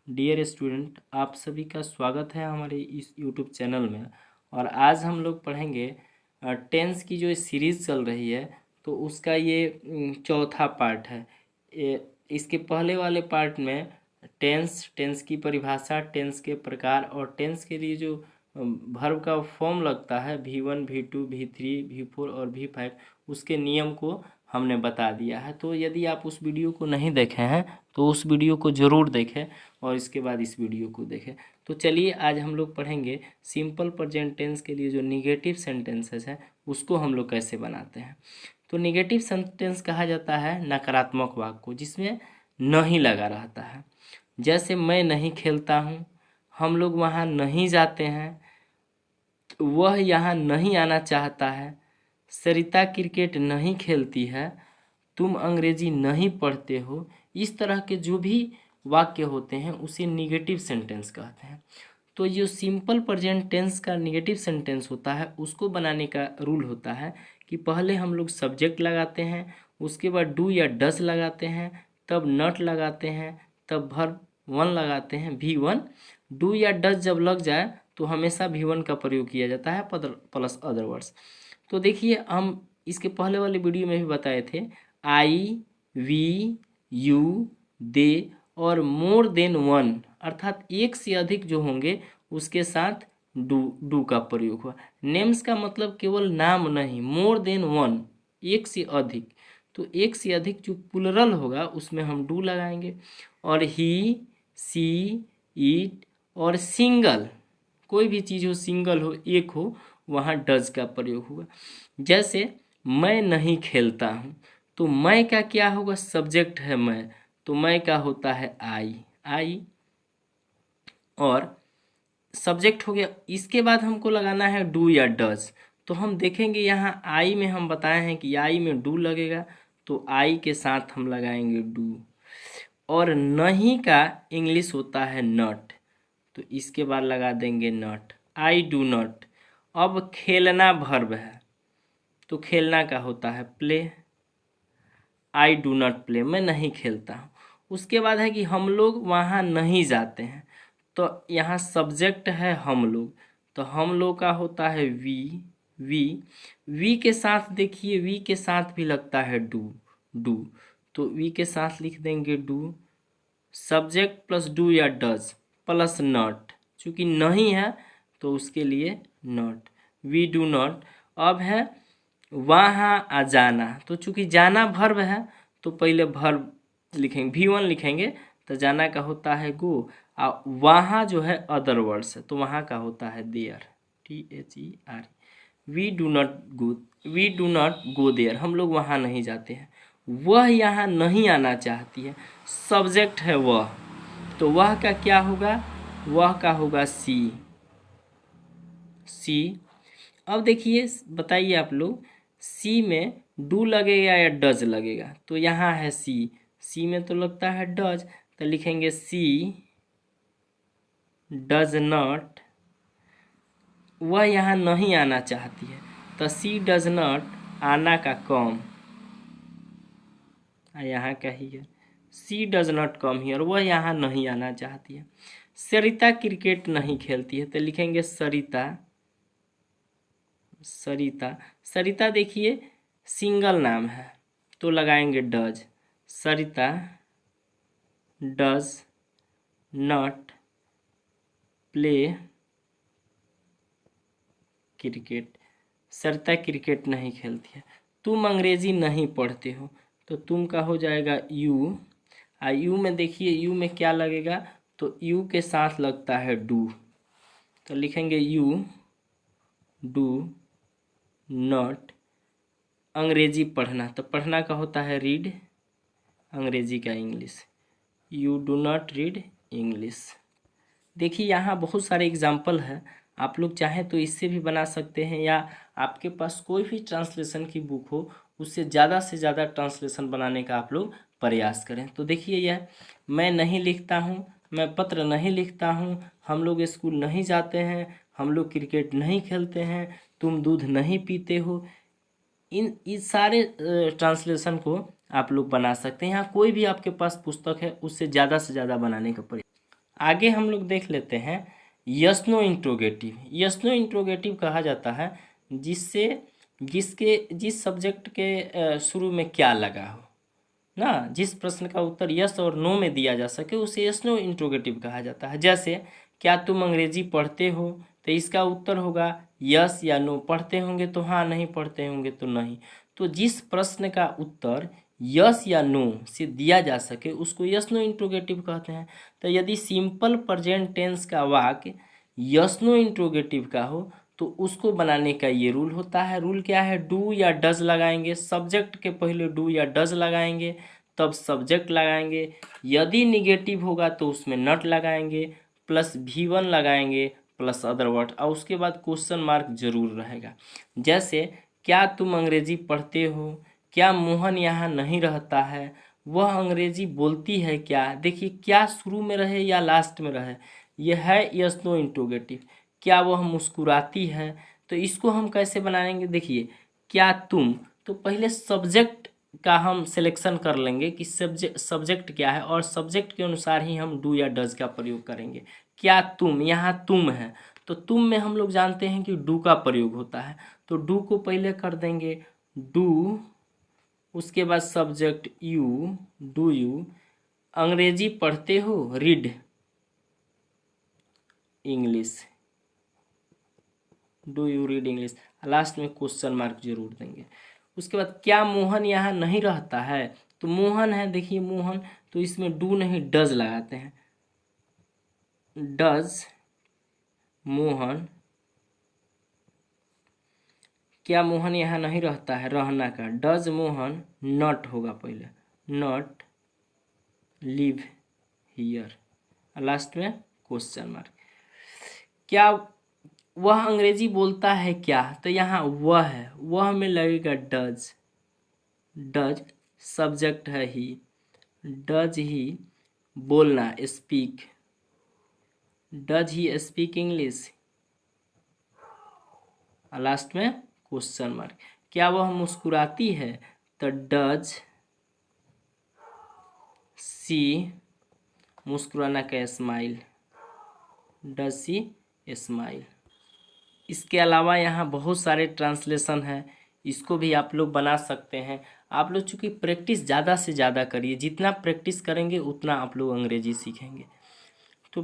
Dear student, आप सभी का स्वागत है हमारे इस यूट्यूब चैनल में। और आज हम लोग पढ़ेंगे टेंस की जो सीरीज़ चल रही है, तो उसका ये चौथा पार्ट है। इसके पहले वाले पार्ट में टेंस की परिभाषा, टेंस के प्रकार और टेंस के लिए जो वर्ब का फॉर्म लगता है V1, V2, V3, V4 और V5, उसके नियम को हमने बता दिया है। तो यदि आप उस वीडियो को नहीं देखे हैं तो उस वीडियो को ज़रूर देखें और इसके बाद इस वीडियो को देखें। तो चलिए आज हम लोग पढ़ेंगे सिंपल प्रेजेंट टेंस के लिए जो निगेटिव सेंटेंसेस हैं उसको हम लोग कैसे बनाते हैं। तो निगेटिव सेंटेंस कहा जाता है नकारात्मक वाक्य को जिसमें नहीं लगा रहता है। जैसे मैं नहीं खेलता हूँ, हम लोग वहाँ नहीं जाते हैं, वह यहाँ नहीं आना चाहता है, सरिता क्रिकेट नहीं खेलती है, तुम अंग्रेजी नहीं पढ़ते हो। इस तरह के जो भी वाक्य होते हैं उसे निगेटिव सेंटेंस कहते हैं। तो जो सिंपल प्रेजेंट टेंस का निगेटिव सेंटेंस होता है उसको बनाने का रूल होता है कि पहले हम लोग सब्जेक्ट लगाते हैं, उसके बाद डू या डस लगाते हैं, तब नॉट लगाते हैं, तब वर्ब वन लगाते हैं V1। डू या डस जब लग जाए तो हमेशा V1 का प्रयोग किया जाता है प्लस अदर वर्ड्स। तो देखिए, हम इसके पहले वाले वीडियो में भी बताए थे आई, वी, यू, दे और मोर देन वन, अर्थात एक से अधिक जो होंगे उसके साथ डू का प्रयोग हुआ। नेम्स का मतलब केवल नाम नहीं, मोर देन वन, एक से अधिक। तो एक से अधिक जो प्लुरल होगा उसमें हम डू लगाएंगे। और ही, सी, इट और सिंगल, कोई भी चीज़ हो, सिंगल हो, एक हो, वहाँ डज का प्रयोग होगा। जैसे मैं नहीं खेलता हूँ, तो मैं का क्या होगा, सब्जेक्ट है मैं, तो मैं का होता है आई और सब्जेक्ट हो गया। इसके बाद हमको लगाना है डू या डज। तो हम देखेंगे यहाँ आई में हम बताए हैं कि आई में डू लगेगा, तो आई के साथ हम लगाएंगे डू। और नहीं का इंग्लिश होता है नॉट, तो इसके बाद लगा देंगे नॉट, आई डू नॉट। अब खेलना वर्ब है, तो खेलना का होता है play, I do not play, मैं नहीं खेलता हूँ। उसके बाद है कि हम लोग वहाँ नहीं जाते हैं, तो यहाँ सब्जेक्ट है हम लोग, तो हम लोग का होता है वी के साथ देखिए, वी के साथ भी लगता है डू, तो वी के साथ लिख देंगे डू, सब्जेक्ट प्लस डू या डज प्लस नॉट, चूँकि नहीं है तो उसके लिए नॉट, वी डू नॉट। अब है वहाँ आ जाना, तो चूँकि जाना वर्ब है तो पहले वर्ब लिखेंगे, V1 लिखेंगे, तो जाना का होता है गो, और वहाँ जो है अदर वर्ड्स है, तो वहाँ का होता है there, THER। We do not go there, हम लोग वहाँ नहीं जाते हैं। वह यहाँ नहीं आना चाहती है, सब्जेक्ट है वह, तो वह का क्या होगा, वह का होगा सी। अब देखिए, बताइए आप लोग, सी में डू लगेगा या डज लगेगा, तो यहाँ है सी में तो लगता है डज, तो लिखेंगे सी डज नॉट, वह यहाँ नहीं आना चाहती है, तो सी डज नॉट, आना का कम, यहाँ का ही है, सी डज नॉट कम हियर, वह यहाँ नहीं आना चाहती है। सरिता क्रिकेट नहीं खेलती है, तो लिखेंगे सरिता देखिए सिंगल नाम है, तो लगाएंगे does, Sarita does not play cricket, Sarita cricket नहीं खेलती है। तुम अंग्रेजी नहीं पढ़ते हो, तो तुम का हो जाएगा यू, यू में देखिए, यू में क्या लगेगा, तो यू के साथ लगता है डू, तो लिखेंगे यू डू नॉट अंग्रेजी पढ़ना, तो पढ़ना का होता है रीड, अंग्रेजी का English, you do not read English. देखिए यहाँ बहुत सारे एग्जाम्पल हैं, आप लोग चाहें तो इससे भी बना सकते हैं, या आपके पास कोई भी ट्रांसलेशन की बुक हो उससे ज़्यादा से ज़्यादा ट्रांसलेशन बनाने का आप लोग प्रयास करें। तो देखिए, यह मैं नहीं लिखता हूँ, मैं पत्र नहीं लिखता हूँ, हम लोग स्कूल नहीं जाते हैं, हम लोग क्रिकेट नहीं खेलते हैं, तुम दूध नहीं पीते हो, इस सारे ट्रांसलेशन को आप लोग बना सकते हैं। यहाँ कोई भी आपके पास पुस्तक है उससे ज़्यादा से ज़्यादा बनाने का प्रयास। आगे हम लोग देख लेते हैं yes no interrogative. Yes no interrogative कहा जाता है जिस सब्जेक्ट के शुरू में क्या लगा हो ना, जिस प्रश्न का उत्तर यस और नो में दिया जा सके उसे यस नो इंट्रोगेटिव कहा जाता है। जैसे क्या तुम अंग्रेजी पढ़ते हो, तो इसका उत्तर होगा यस या नो। पढ़ते होंगे तो हाँ, नहीं पढ़ते होंगे तो नहीं। तो जिस प्रश्न का उत्तर यस या नो से दिया जा सके उसको यस नो इंट्रोगेटिव कहते हैं। तो यदि सिंपल प्रेजेंट टेंस का वाक्य यस नो इंट्रोगेटिव का हो तो उसको बनाने का ये रूल होता है। रूल क्या है, डू या डज लगाएंगे, सब्जेक्ट के पहले डू या डज लगाएंगे, तब सब्जेक्ट लगाएंगे। यदि निगेटिव होगा तो उसमें नॉट लगाएंगे, प्लस V1 लगाएंगे, प्लस अदर वर्ड, और उसके बाद क्वेश्चन मार्क जरूर रहेगा। जैसे क्या तुम अंग्रेजी पढ़ते हो, क्या मोहन यहाँ नहीं रहता है, वह अंग्रेजी बोलती है क्या। देखिए क्या शुरू में रहे या लास्ट में रहे, यह है यस नो इंट्रोगेटिव। क्या वह मुस्कुराती है, तो इसको हम कैसे बनाएंगे, देखिए क्या तुम, तो पहले सब्जेक्ट का हम सिलेक्शन कर लेंगे कि सब्जेक्ट क्या है, और सब्जेक्ट के अनुसार ही हम डू या डज का प्रयोग करेंगे। क्या तुम, यहाँ तुम है तो तुम में हम लोग जानते हैं कि डू का प्रयोग होता है, तो डू को पहले कर देंगे डू, उसके बाद सब्जेक्ट यू, डू यू अंग्रेजी पढ़ते हो, read English, do you read English, last में क्वेश्चन मार्क जरूर देंगे। उसके बाद क्या मोहन यहाँ नहीं रहता है, तो मोहन है, देखिए मोहन, तो इसमें डू नहीं डज लगाते हैं, डज मोहन, क्या मोहन यहाँ नहीं रहता है, रहना का, डज मोहन नॉट होगा पहले, नॉट लिव हियर, लास्ट में क्वेश्चन मार्क। क्या वह अंग्रेजी बोलता है क्या, तो यहाँ वह है, वह में लगेगा डज, डज सब्जेक्ट है ही, डज ही बोलना speak, does he speak English, last में क्वेश्चन मार्क। क्या वह मुस्कुराती है, तो डज सी, मुस्कुराना का स्माइल, डज सी स्माइल। इसके अलावा यहाँ बहुत सारे ट्रांसलेशन हैं, इसको भी आप लोग बना सकते हैं। आप लोग चूँकि प्रैक्टिस ज़्यादा से ज़्यादा करिए, जितना प्रैक्टिस करेंगे उतना आप लोग अंग्रेजी सीखेंगे। तो